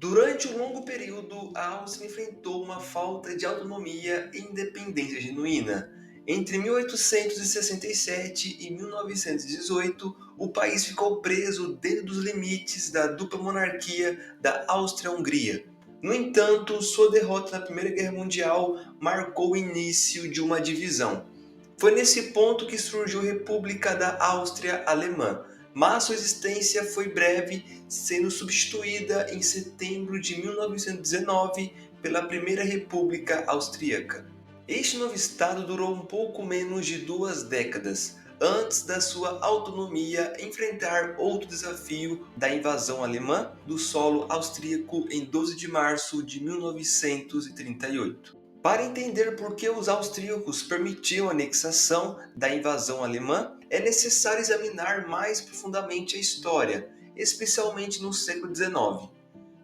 Durante um longo período, a Áustria enfrentou uma falta de autonomia e independência genuína. Entre 1867 e 1918, o país ficou preso dentro dos limites da dupla monarquia da Áustria-Hungria. No entanto, sua derrota na Primeira Guerra Mundial marcou o início de uma divisão. Foi nesse ponto que surgiu a República da Áustria Alemã, mas sua existência foi breve, sendo substituída em setembro de 1919 pela Primeira República Austríaca. Este novo estado durou um pouco menos de 2 décadas, antes da sua autonomia enfrentar outro desafio da invasão alemã do solo austríaco em 12 de março de 1938. Para entender por que os austríacos permitiam a anexação da invasão alemã, é necessário examinar mais profundamente a história, especialmente no século XIX.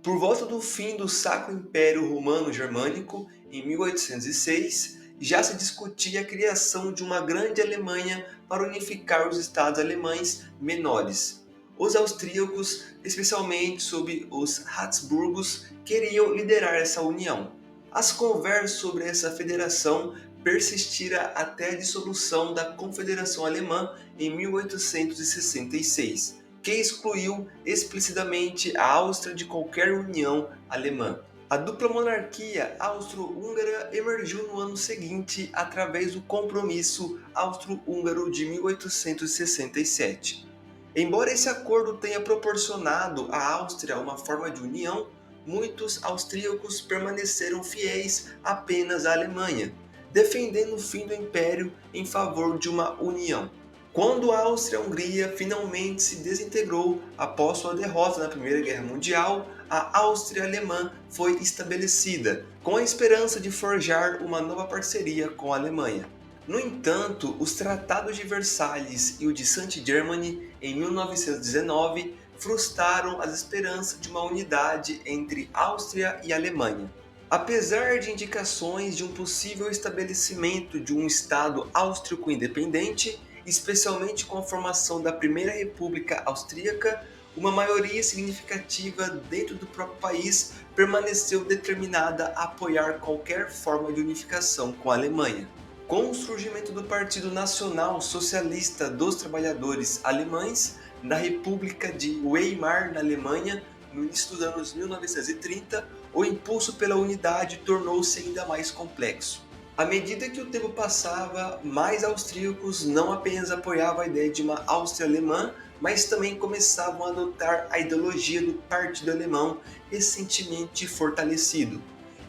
Por volta do fim do Sacro Império Romano-Germânico, em 1806, já se discutia a criação de uma grande Alemanha para unificar os estados alemães menores. Os austríacos, especialmente sob os Habsburgos, queriam liderar essa união. As conversas sobre essa federação persistiram até a dissolução da Confederação Alemã em 1866, que excluiu explicitamente a Áustria de qualquer união alemã. A dupla monarquia austro-húngara emergiu no ano seguinte através do Compromisso Austro-Húngaro de 1867. Embora esse acordo tenha proporcionado à Áustria uma forma de união, muitos austríacos permaneceram fiéis apenas à Alemanha, defendendo o fim do Império em favor de uma união. Quando a Áustria-Hungria finalmente se desintegrou após sua derrota na Primeira Guerra Mundial, a Áustria Alemã foi estabelecida, com a esperança de forjar uma nova parceria com a Alemanha. No entanto, os Tratados de Versalhes e o de Saint-Germain, em 1919, frustraram as esperanças de uma unidade entre Áustria e Alemanha. Apesar de indicações de um possível estabelecimento de um Estado austríaco independente, especialmente com a formação da Primeira República Austríaca, uma maioria significativa dentro do próprio país permaneceu determinada a apoiar qualquer forma de unificação com a Alemanha. Com o surgimento do Partido Nacional Socialista dos Trabalhadores Alemães, na República de Weimar, na Alemanha, no início dos anos 1930, o impulso pela unidade tornou-se ainda mais complexo. À medida que o tempo passava, mais austríacos não apenas apoiavam a ideia de uma Áustria alemã, mas também começavam a adotar a ideologia do Partido Alemão recentemente fortalecido.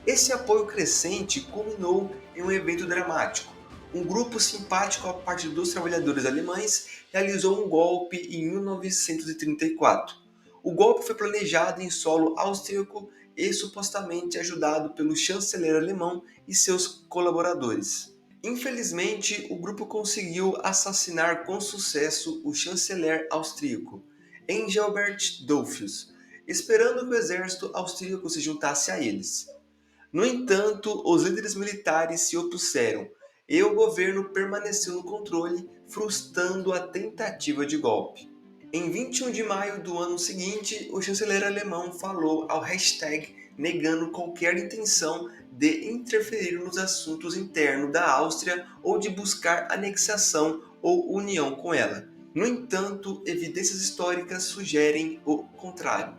Esse apoio crescente culminou em um evento dramático. Um grupo simpático ao Partido dos Trabalhadores Alemães realizou um golpe em 1934. O golpe foi planejado em solo austríaco e supostamente ajudado pelo chanceler alemão e seus colaboradores. Infelizmente, o grupo conseguiu assassinar com sucesso o chanceler austríaco, Engelbert Dollfuss, esperando que o exército austríaco se juntasse a eles. No entanto, os líderes militares se opuseram e o governo permaneceu no controle, frustrando a tentativa de golpe. Em 21 de maio do ano seguinte, o chanceler alemão falou ao hashtag negando qualquer intenção de interferir nos assuntos internos da Áustria ou de buscar anexação ou união com ela. No entanto, evidências históricas sugerem o contrário.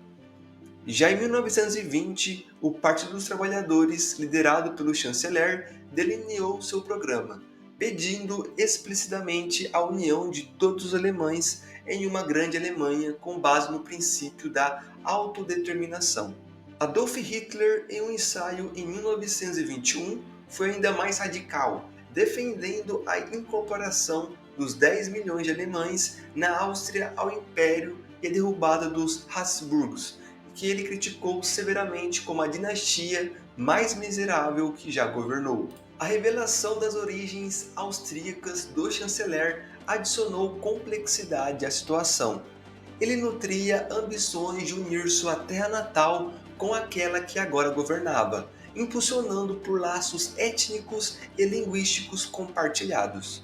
Já em 1920, o Partido dos Trabalhadores, liderado pelo chanceler, delineou seu programa, pedindo explicitamente a união de todos os alemães em uma grande Alemanha com base no princípio da autodeterminação. Adolf Hitler, em um ensaio em 1921, foi ainda mais radical, defendendo a incorporação dos 10 milhões de alemães na Áustria ao Império e a derrubada dos Habsburgos, que ele criticou severamente como a dinastia mais miserável que já governou. A revelação das origens austríacas do chanceler adicionou complexidade à situação. Ele nutria ambições de unir sua terra natal com aquela que agora governava, impulsionando por laços étnicos e linguísticos compartilhados.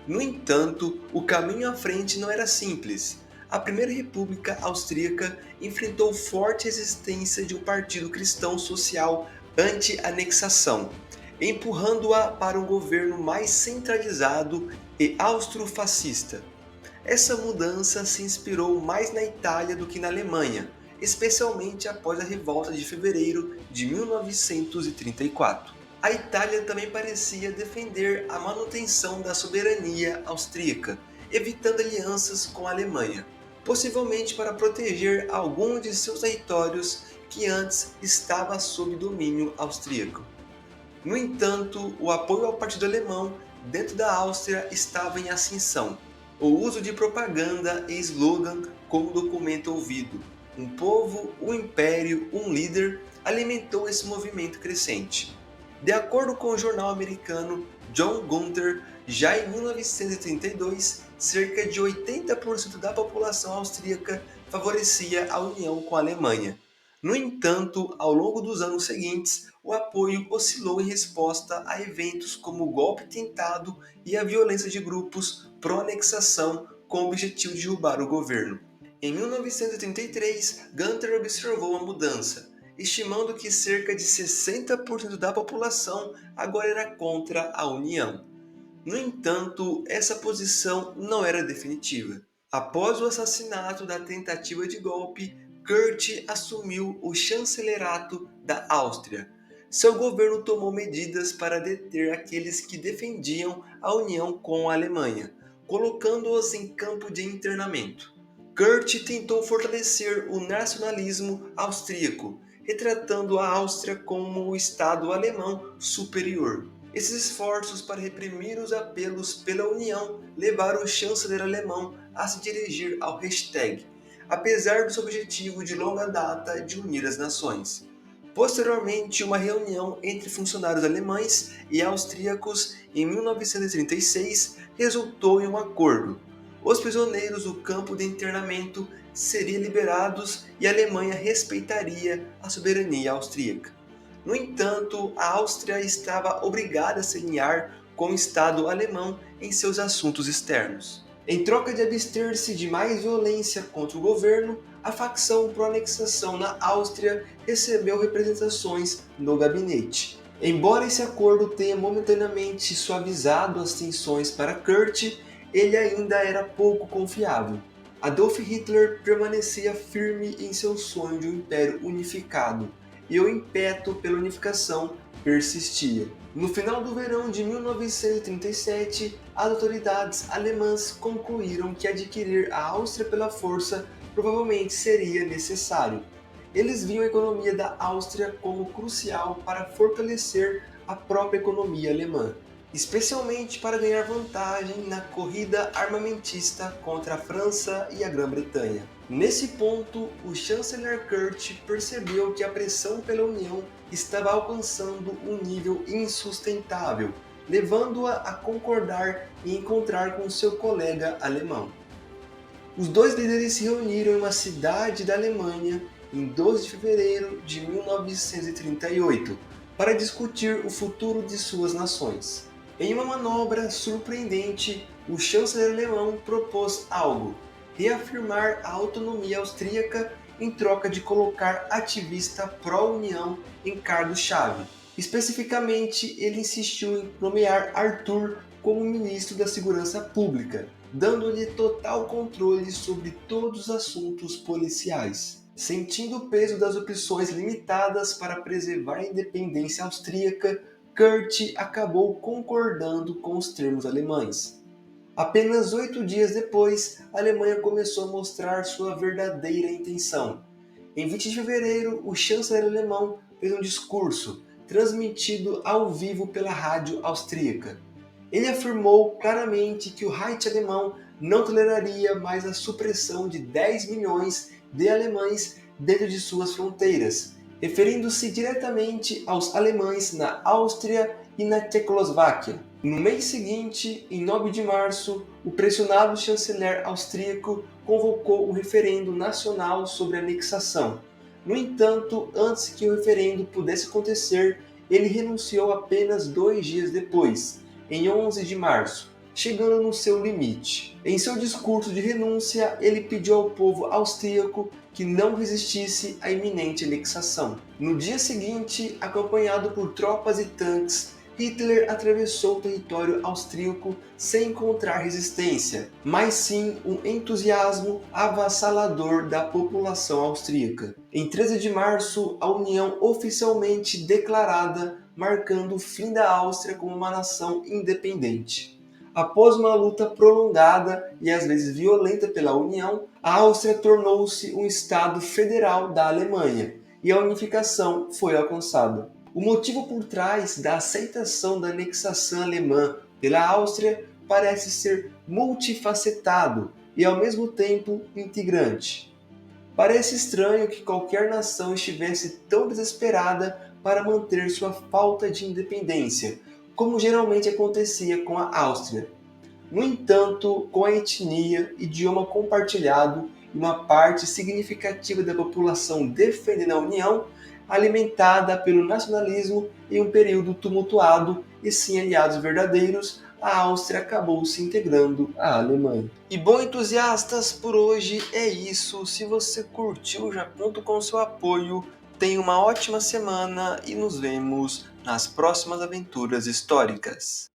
No entanto, o caminho à frente não era simples. A Primeira República Austríaca enfrentou forte resistência de um partido cristão social anti-anexação, empurrando-a para um governo mais centralizado e austrofascista. Essa mudança se inspirou mais na Itália do que na Alemanha, especialmente após a Revolta de Fevereiro de 1934. A Itália também parecia defender a manutenção da soberania austríaca, evitando alianças com a Alemanha, possivelmente para proteger alguns de seus territórios que antes estavam sob domínio austríaco. No entanto, o apoio ao Partido Alemão dentro da Áustria estava em ascensão. O uso de propaganda e slogan como documento ouvido, um povo, um império, um líder, alimentou esse movimento crescente. De acordo com o jornal americano John Gunther, já em 1932, cerca de 80% da população austríaca favorecia a união com a Alemanha. No entanto, ao longo dos anos seguintes, o apoio oscilou em resposta a eventos como o golpe tentado e a violência de grupos pró-anexação com o objetivo de derrubar o governo. Em 1933, Gunther observou uma mudança, estimando que cerca de 60% da população agora era contra a União. No entanto, essa posição não era definitiva. Após o assassinato da tentativa de golpe, Kurt assumiu o chancelerato da Áustria. Seu governo tomou medidas para deter aqueles que defendiam a união com a Alemanha, colocando-os em campo de internamento. Kurt tentou fortalecer o nacionalismo austríaco, retratando a Áustria como o Estado alemão superior. Esses esforços para reprimir os apelos pela união levaram o chanceler alemão a se dirigir ao Reichstag, apesar do seu objetivo de longa data de unir as nações. Posteriormente, uma reunião entre funcionários alemães e austríacos em 1936 resultou em um acordo. Os prisioneiros do campo de internamento seriam liberados e a Alemanha respeitaria a soberania austríaca. No entanto, a Áustria estava obrigada a se alinhar com o Estado alemão em seus assuntos externos. Em troca de abster-se de mais violência contra o governo, a facção pró-anexação na Áustria recebeu representações no gabinete. Embora esse acordo tenha momentaneamente suavizado as tensões para Kurt, ele ainda era pouco confiável. Adolf Hitler permanecia firme em seu sonho de um império unificado, e o ímpeto pela unificação persistia. No final do verão de 1937, as autoridades alemãs concluíram que adquirir a Áustria pela força provavelmente seria necessário. Eles viam a economia da Áustria como crucial para fortalecer a própria economia alemã, especialmente para ganhar vantagem na corrida armamentista contra a França e a Grã-Bretanha. Nesse ponto, o chanceler Kurt percebeu que a pressão pela União estava alcançando um nível insustentável, levando-a a concordar e encontrar com seu colega alemão. Os dois líderes se reuniram em uma cidade da Alemanha em 12 de fevereiro de 1938 para discutir o futuro de suas nações. Em uma manobra surpreendente, o chanceler alemão propôs algo: reafirmar a autonomia austríaca em troca de colocar ativista pró-União em cargos-chave. Especificamente, ele insistiu em nomear Arthur como ministro da Segurança Pública, dando-lhe total controle sobre todos os assuntos policiais. Sentindo o peso das opções limitadas para preservar a independência austríaca, Kurt acabou concordando com os termos alemães. Apenas 8 dias depois, a Alemanha começou a mostrar sua verdadeira intenção. Em 20 de fevereiro, o chanceler alemão fez um discurso, transmitido ao vivo pela rádio austríaca. Ele afirmou claramente que o Reich alemão não toleraria mais a supressão de 10 milhões de alemães dentro de suas fronteiras, referindo-se diretamente aos alemães na Áustria e na Tchecoslováquia. No mês seguinte, em 9 de março, o pressionado chanceler austríaco convocou um referendo nacional sobre a anexação. No entanto, antes que o referendo pudesse acontecer, ele renunciou apenas 2 dias depois, em 11 de março, chegando no seu limite. Em seu discurso de renúncia, ele pediu ao povo austríaco que não resistisse à iminente anexação. No dia seguinte, acompanhado por tropas e tanques, Hitler atravessou o território austríaco sem encontrar resistência, mas sim um entusiasmo avassalador da população austríaca. Em 13 de março, a União oficialmente declarada, marcando o fim da Áustria como uma nação independente. Após uma luta prolongada e às vezes violenta pela União, a Áustria tornou-se um Estado federal da Alemanha e a unificação foi alcançada. O motivo por trás da aceitação da anexação alemã pela Áustria parece ser multifacetado e ao mesmo tempo integrante. Parece estranho que qualquer nação estivesse tão desesperada para manter sua falta de independência, como geralmente acontecia com a Áustria. No entanto, com a etnia, idioma compartilhado e uma parte significativa da população defendendo a União, alimentada pelo nacionalismo em um período tumultuado e sem aliados verdadeiros, a Áustria acabou se integrando à Alemanha. E bom, entusiastas, por hoje é isso. Se você curtiu, já conto com o seu apoio. Tenha uma ótima semana e nos vemos nas próximas aventuras históricas.